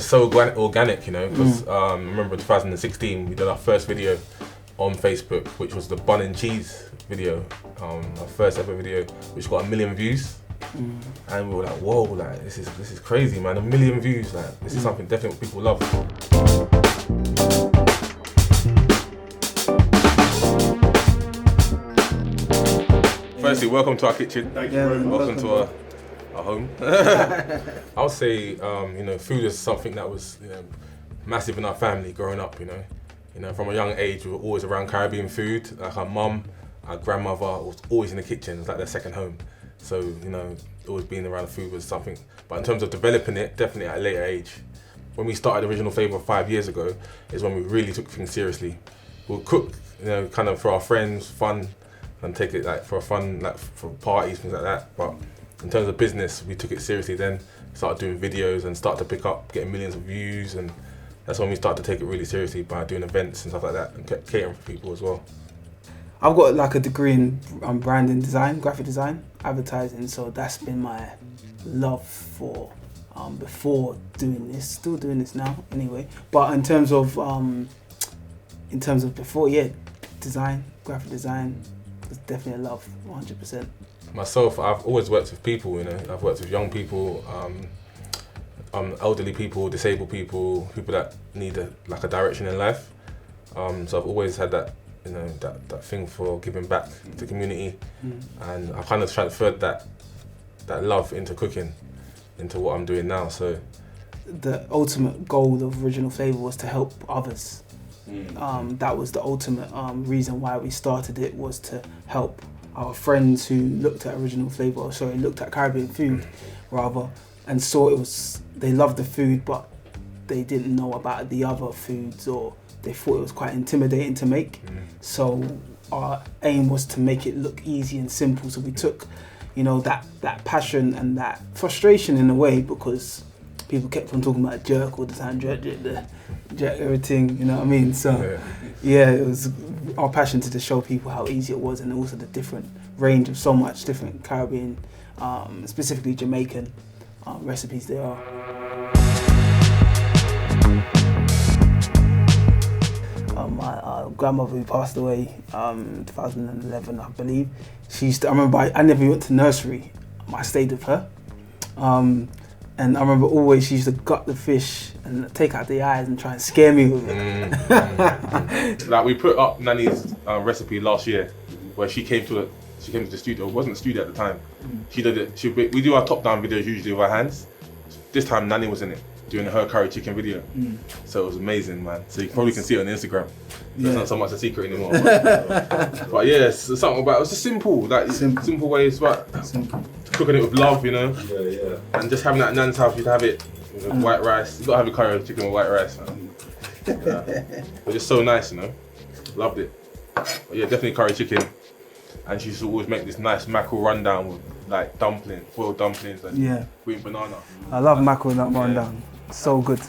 just so organic, you know, because I remember 2016 we did our first video on Facebook, which was the bun and cheese video, our first ever video, which got 1 million views. And we were like, whoa, like this is crazy, man. 1 million views, like this is something definitely people love. Firstly, welcome to our kitchen. Thank you very much. Welcome to our home. I would say, you know, food is something that was, you know, massive in our family growing up. You know, from a young age we were always around Caribbean food. Like our mum, our grandmother was always in the kitchen. It was like their second home. So, you know, always being around the food was something. But in terms of developing it, definitely at a later age. When we started Original Flava 5 years ago, is when we really took things seriously. We'll cook, you know, kind of for our friends, fun, and take it like for fun, like for parties, things like that. But in terms of business, we took it seriously then. Started doing videos and started to pick up, getting millions of views, and that's when we started to take it really seriously by doing events and stuff like that, and catering for people as well. I've got like a degree in branding design, graphic design, advertising, so that's been my love for before doing this, still doing this now anyway. But in terms of before, yeah, design, graphic design was definitely a love, 100%. Myself, I've always worked with people, you know. I've worked with young people, elderly people, disabled people, people that need a direction in life. So I've always had that, you know, that thing for giving back to the community, and I kind of transferred that love into cooking, into what I'm doing now. So the ultimate goal of Original Flava was to help others. That was the ultimate reason why we started it, was to help our friends who looked at Original Flava, or sorry, looked at Caribbean food rather, and saw they loved the food, but they didn't know about the other foods, or they thought it was quite intimidating to make. So our aim was to make it look easy and simple. So we took, you know, that passion and that frustration in a way, because people kept on talking about jerk all the time, jerk everything, you know what I mean? So yeah, it was our passion to just show people how easy it was, and also the different range of so much different Caribbean, specifically Jamaican recipes there are. My grandmother, who passed away 2011, I believe, I remember I never went to nursery. I stayed with her. And I remember always she used to gut the fish and take out the eyes and try and scare me with it. Like we put up Nanny's recipe last year, where she came to the studio. It wasn't a studio at the time. She did it. We do our top-down videos usually with our hands. This time Nanny was in it, doing her curry chicken video. So it was amazing, man. So you probably can see it on Instagram. So it's not so much a secret anymore. But yeah, it's something about, it's just simple way. It's about cooking it with love, you know. And just having that at Nan's house, you'd have it with white rice. You gotta have your curry chicken with white rice, man. It was just so nice, you know. Loved it. But yeah, definitely curry chicken. And she used to always make this nice mackerel rundown with like boiled dumplings and green banana. I love mackerel rundown. So good.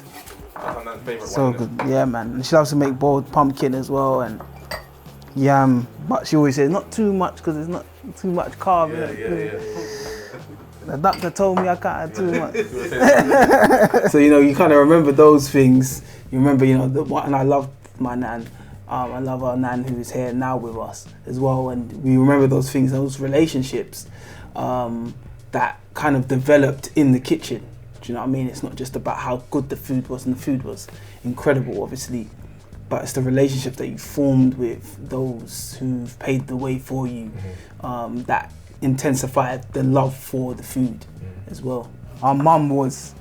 That's Nan's favourite so one. So good, yeah, man. And she loves to make boiled pumpkin as well, and yam. But she always says not too much, because it's not too much carb. The doctor told me I can't have too much. So, you know, you kind of remember those things. You remember, you know, and I love my nan. I love our nan who's here now with us as well. And we remember those things, those relationships that kind of developed in the kitchen. Do you know what I mean? It's not just about how good the food was, and the food was incredible, obviously. But it's the relationship that you formed with those who've paved the way for you that intensified the love for the food as well. Our mum was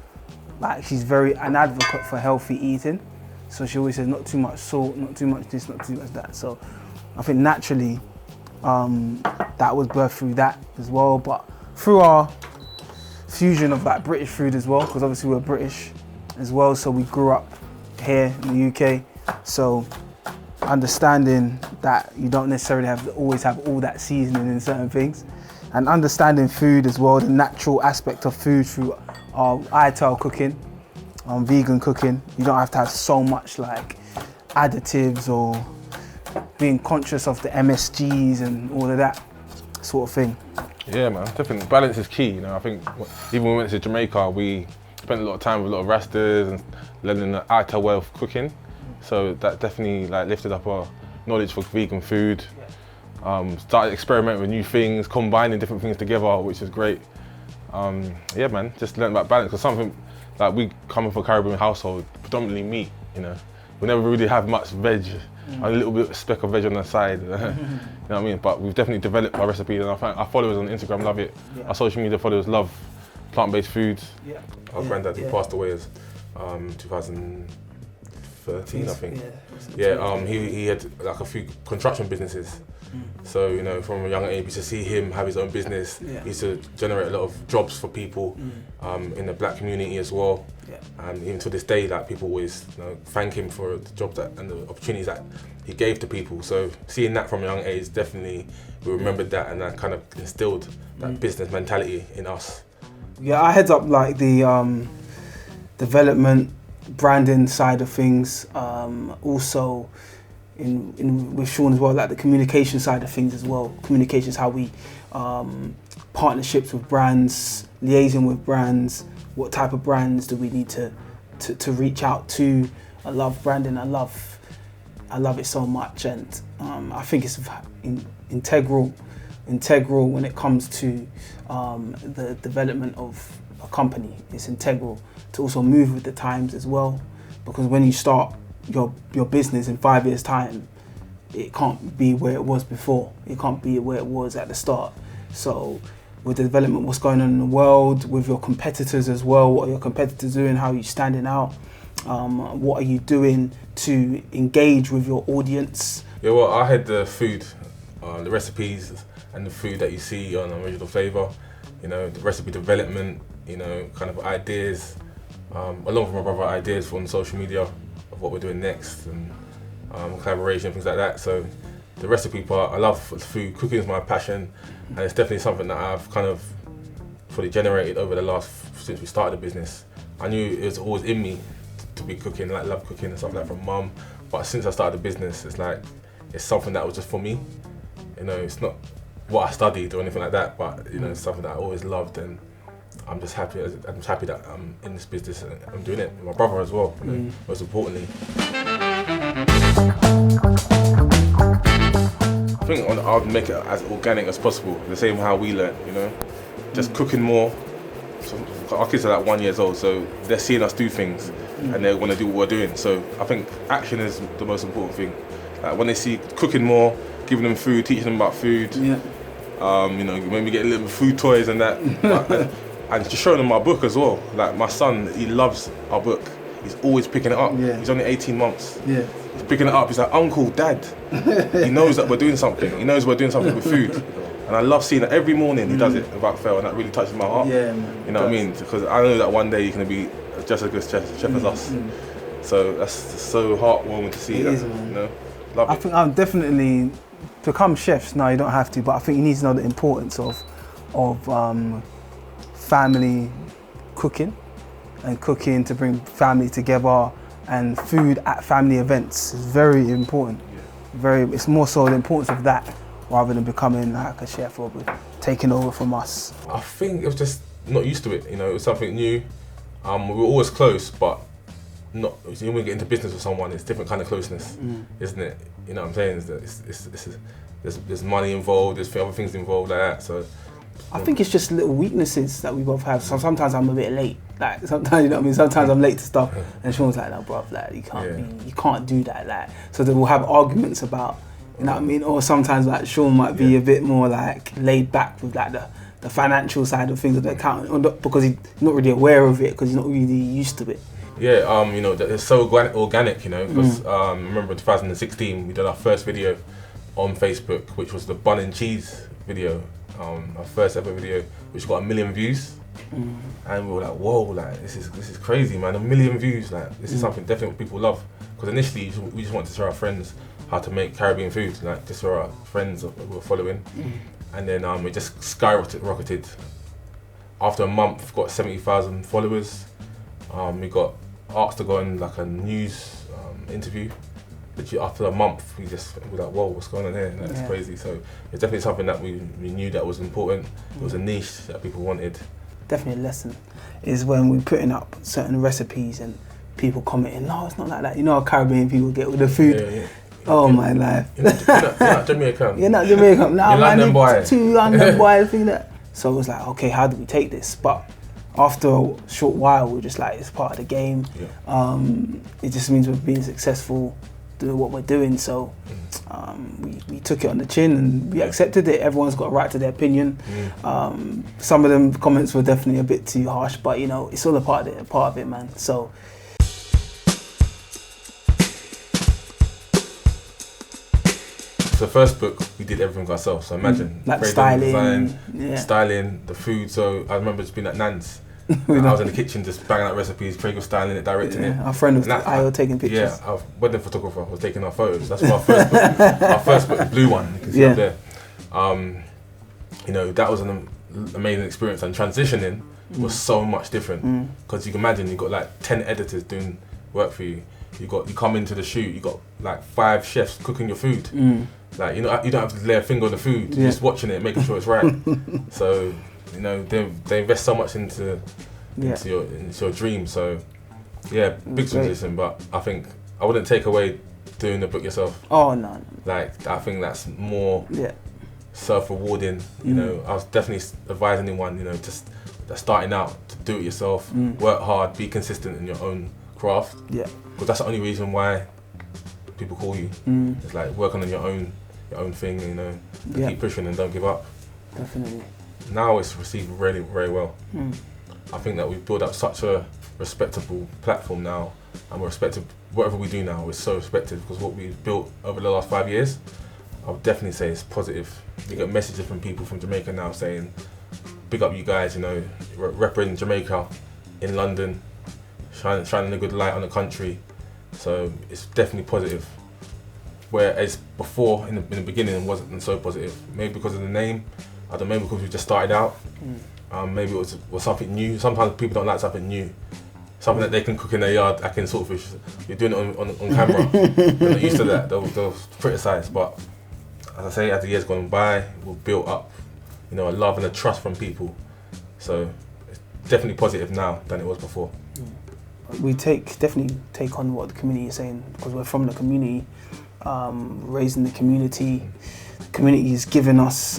like, she's an advocate for healthy eating. So she always says not too much salt, not too much this, not too much that. So I think naturally that was birthed through that as well. But through our fusion of like British food as well, because obviously we're British as well. So we grew up here in the UK. So understanding that you don't necessarily have to always have all that seasoning in certain things, and understanding food as well, the natural aspect of food through our ITAL cooking, vegan cooking. You don't have to have so much like additives or being conscious of the MSGs and all of that sort of thing. Yeah, man, definitely. Balance is key, you know. I think even when we went to Jamaica, we spent a lot of time with a lot of rastas and learning the Aita way of cooking. So that definitely like lifted up our knowledge for vegan food. Started experimenting with new things, combining different things together, which is great. Yeah, man, just learned about balance. Because something like we coming from a Caribbean household, predominantly meat. You know, we never really have much veg, a little bit of speck of veg on the side. You know what I mean? But we've definitely developed our recipe, and our followers on Instagram love it. Our social media followers love plant-based foods. Our granddad, he passed away as 2013, I think. He had like a few construction businesses. So, you know, from a young age, to see him have his own business, he used to generate a lot of jobs for people in the black community as well. And even to this day, like, people always, you know, thank him for the jobs and the opportunities that he gave to people. So seeing that from a young age, definitely we remembered that, and that kind of instilled that business mentality in us. Yeah, I heads up like the development, branding side of things, also with Shaun as well, like the communication side of things as well. Communication is how we partnerships with brands, liaising with brands. What type of brands do we need to reach out to? I love branding. I love it so much, and I think it's integral when it comes to the development of a company. It's integral to also move with the times as well, because when you start your business in 5 years' time, it can't be where it was before. It can't be where it was at the start. So with the development, what's going on in the world, with your competitors as well, what are your competitors doing, how are you standing out, what are you doing to engage with your audience? Yeah, well, I had the food, the recipes and the food that you see on Original Flava, you know, the recipe development, you know, kind of ideas, along with my brother, ideas on social media of what we're doing next, and collaboration, things like that. So the recipe part, I love food. Cooking is my passion, and it's definitely something that I've kind of fully generated over the since we started the business. I knew it was always in me to be cooking, like love cooking and stuff like that from mum. But since I started the business, it's something that was just for me. You know, it's not what I studied or anything like that, but you know, it's something that I always loved, and I'm just happy that I'm in this business and I'm doing it with my brother as well, you know, most importantly. I think I'll make it as organic as possible, the same how we learn, you know, just cooking more. So our kids are like 1 year old, so they're seeing us do things and they want to do what we're doing. So I think action is the most important thing. Like when they see cooking more, giving them food, teaching them about food, you know, maybe get little food toys and that. And just showing them our book as well. Like my son, he loves our book. He's always picking it up. He's only 18 months. He's picking it up. He's like, Uncle, Dad. He knows that we're doing something. He knows we're doing something with food. And I love seeing it every morning. He does it without fail, and that really touches my heart. Yeah, man. You know what I mean? Because I know that one day you're going to be just as good chef as us. So that's so heartwarming to see. You know, love it. I think I'm definitely become chefs. No, you don't have to, but I think you need to know the importance of family cooking, and cooking to bring family together, and food at family events is very important. It's more so the importance of that rather than becoming like a chef or taking over from us. I think it was just not used to it. You know, it was something new. We were always close, but not. When we get into business with someone, it's different kind of closeness, isn't it? You know what I'm saying? There's money involved. There's other things involved like that. So. I think it's just little weaknesses that we both have. So sometimes I'm a bit late. Like sometimes, you know what I mean? Sometimes I'm late to stuff, and Shaun's like, "No, bruv, like you can't do that." Like, so then we'll have arguments about, you know what I mean? Or sometimes like Shaun might be a bit more like laid back with like the financial side of things of the account, because he's not really aware of it, because he's not really used to it. Yeah, you know, it's so organic, you know, because I remember in 2016 we did our first video on Facebook, which was the bun and cheese video. Our first ever video, which got 1 million views, and we were like, whoa, like this is crazy, man. 1 million views, like this is something definitely people love. Because initially we just wanted to show our friends how to make Caribbean food, like just for our friends that we were following, and then it just skyrocketed. After a month, got 70,000 followers. We got asked to go on like a news interview. Literally after a month, we were like, whoa, what's going on here? Like, it's crazy. So it's definitely something that we knew that was important. It was a niche that people wanted, definitely a lesson, is when we're putting up certain recipes and people commenting, no, it's not like that. You know how Caribbean people get with the food? Yeah. Oh, my life. You're not Jamaican. You're not Jamaican. Nah, You're London boy. Too London boy, thing that. So it was like, okay, how do we take this? But after a short while, we're just like, it's part of the game. Yeah. It just means we're being successful doing what we're doing. So we took it on the chin and we accepted it. Everyone's got a right to their opinion. Some of them comments were definitely a bit too harsh, but you know, it's all a part of it, man. So. The first book, we did everything ourselves. So imagine like styling, styling, the food. So I remember just being at Nan's. I was in the kitchen just banging out recipes. Craig was styling it, directing it. Our friend was taking pictures. Yeah, our wedding photographer was taking our photos. That's our first book. Our first book, the blue one. You can see up there. You know, that was an amazing experience, and transitioning was so much different because you can imagine you got like 10 editors doing work for you. You come into the shoot, you got like 5 chefs cooking your food. Like, you know, you don't have to lay a finger on the food. You're just watching it, making sure it's right. So, you know, they invest so much into your dream. So, yeah, big transition. But I think I wouldn't take away doing the book yourself. Oh no. Like, I think that's more self-rewarding. You know, I was definitely advising anyone, you know, just that's starting out to do it yourself. Work hard, be consistent in your own craft. Yeah. Because that's the only reason why people call you. It's like working on your own thing, you know, keep pushing and don't give up. Definitely. Now it's received really very well. I think that we've built up such a respectable platform now, and we're respected. Whatever we do now is so respected because what we've built over the last 5 years, I would definitely say it's positive. You get messages from people from Jamaica now saying, big up you guys, you know, representing Jamaica in London, shining a good light on the country. So it's definitely positive. Whereas before, in the beginning, it wasn't so positive. Maybe because of the name, I don't know, maybe because we just started out. Maybe it was something new. Sometimes people don't like something new. Something that they can cook in their yard, like in saltfish. You're doing it on camera. They're not used to that, they'll criticise. But as I say, as the years gone by, we've built up, you know, a love and a trust from people. So it's definitely positive now than it was before. We definitely take on what the community is saying because we're from the community, raising the community. The community has given us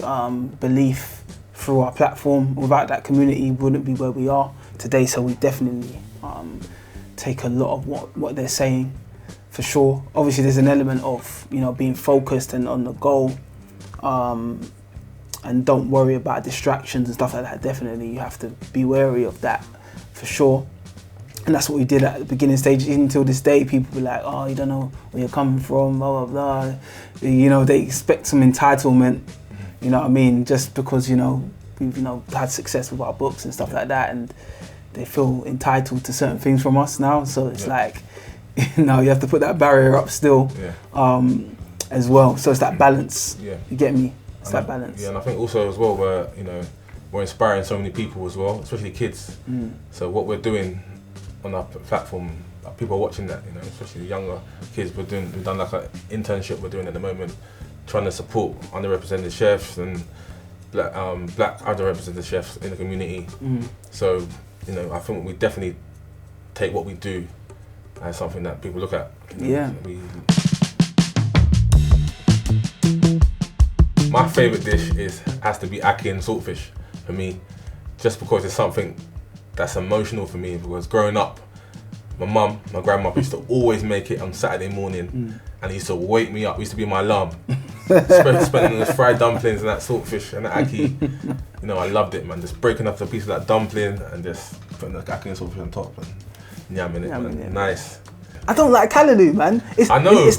belief through our platform. Without that community, we wouldn't be where we are today. So we definitely take a lot of what they're saying, for sure. Obviously, there's an element of, you know, being focused and on the goal, and don't worry about distractions and stuff like that. Definitely, you have to be wary of that, for sure. And that's what we did at the beginning stage. Until this day, people be like, oh, you don't know where you're coming from, blah, blah, blah. You know, they expect some entitlement, you know what I mean? Just because, you know, we've, you know, had success with our books and stuff like that, and they feel entitled to certain things from us now. So it's like, you know, you have to put that barrier up still, as well. So it's that balance, you get me? It's that balance. Yeah, and I think also as well, we're inspiring so many people as well, especially kids. So what we're doing on our platform, people are watching that, you know, especially the younger kids. We've done like an internship we're doing at the moment, trying to support underrepresented chefs and black underrepresented chefs in the community. So, you know, I think we definitely take what we do as something that people look at. You know? My favourite dish has to be ackee and saltfish for me, just because it's something that's emotional for me. Because growing up, my grandma used to always make it on Saturday morning, and he used to wake me up. It used to be my alarm. Spending those fried dumplings and that saltfish and that ackee. You know, I loved it, man. Just breaking up a piece of that dumpling and just putting the ackee and saltfish on top and yamming it, man. Yeah. Nice. I don't like callaloo, man. I know. It's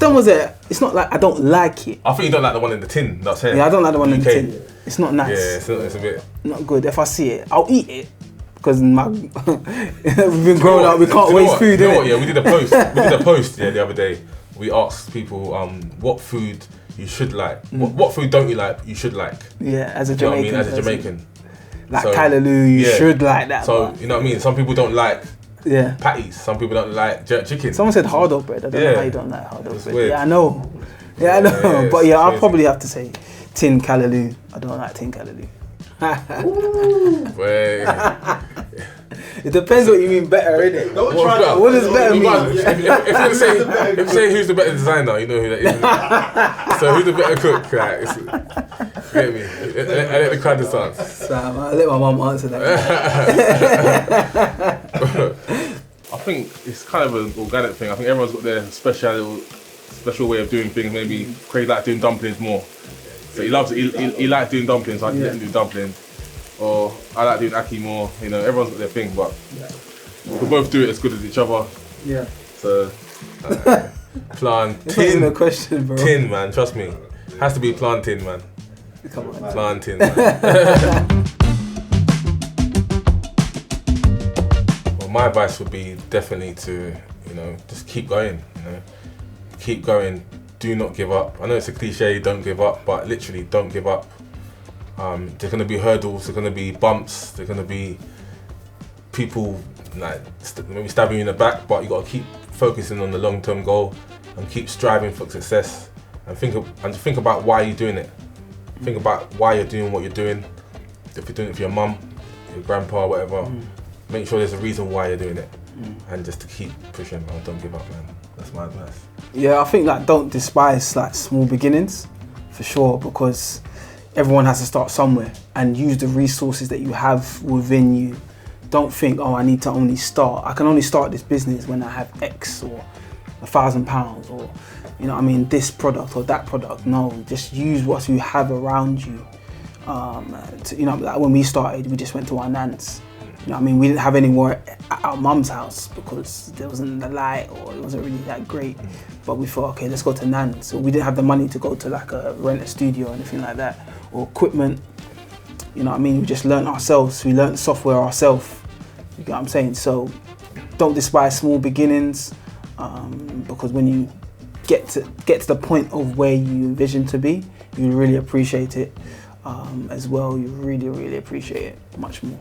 not like I don't like it. I think you don't like the one in the tin. That's it. Yeah, I don't like the one in the tin. It's not nice. Yeah, it's a bit not good. If I see it, I'll eat it. Because we've been growing up, we can't waste food. You know what? Yeah, we did a post. The other day. We asked people what food you should like. What food don't you like? You should like. Yeah, as a Jamaican. You know what I mean? As a Jamaican. Like callaloo, you should like that. So you know what I mean? Some people don't like patties. Some people don't like jerk chicken. Someone said hard dog bread. I don't know how you don't like hard dog bread. Weird. Yeah, I know. Yeah, I know. But yeah, I'll probably have to say tin callaloo. I don't like tin callaloo. Wait. It depends what you mean better, innit? Don't try that. What does better mean? If you say who's the better designer, you know who that is. So who's the better cook? Like, get me? I let the crowd decide. Sam, I'll let my mum answer that. I think it's kind of an organic thing. I think everyone's got their special way of doing things. Maybe Craig likes doing dumplings more. So he likes doing dumplings, so I let him do dumplings. Or I like doing ackee more. You know, everyone's got their thing, but we both do it as good as each other. Yeah. So, plantain. It's not even a question, bro. Tin, man, trust me. Has to be plantain, man. Come on. Plantain, man. Well, my advice would be definitely to, you know, just keep going. You know, keep going. Do not give up. I know it's a cliche, don't give up, but literally don't give up. There's going to be hurdles, there's going to be bumps, there's going to be people like maybe stabbing you in the back, but you got to keep focusing on the long-term goal and keep striving for success. And think about why you're doing it. Think about why you're doing what you're doing. If you're doing it for your mum, your grandpa, whatever, make sure there's a reason why you're doing it, and just to keep pushing. Man, don't give up, man. That's my advice. Yeah, I think like don't despise like small beginnings, for sure, because everyone has to start somewhere, and use the resources that you have within you. Don't think, oh, I need to only start. I can only start this business when I have X or £1,000 or, you know what I mean, this product or that product. No, just use what you have around you. You know, like when we started, we just went to our nan's. You know what I mean? We didn't have anywhere at our mum's house because there wasn't the light or it wasn't really that great. But we thought, okay, let's go to nan's. So we didn't have the money to go to like rent a studio or anything like that, or equipment. You know what I mean? We just learned ourselves. We learned software ourselves. You get what I'm saying? So don't despise small beginnings, because when you get to the point of where you envision to be, you really appreciate it as well. You really, really appreciate it much more.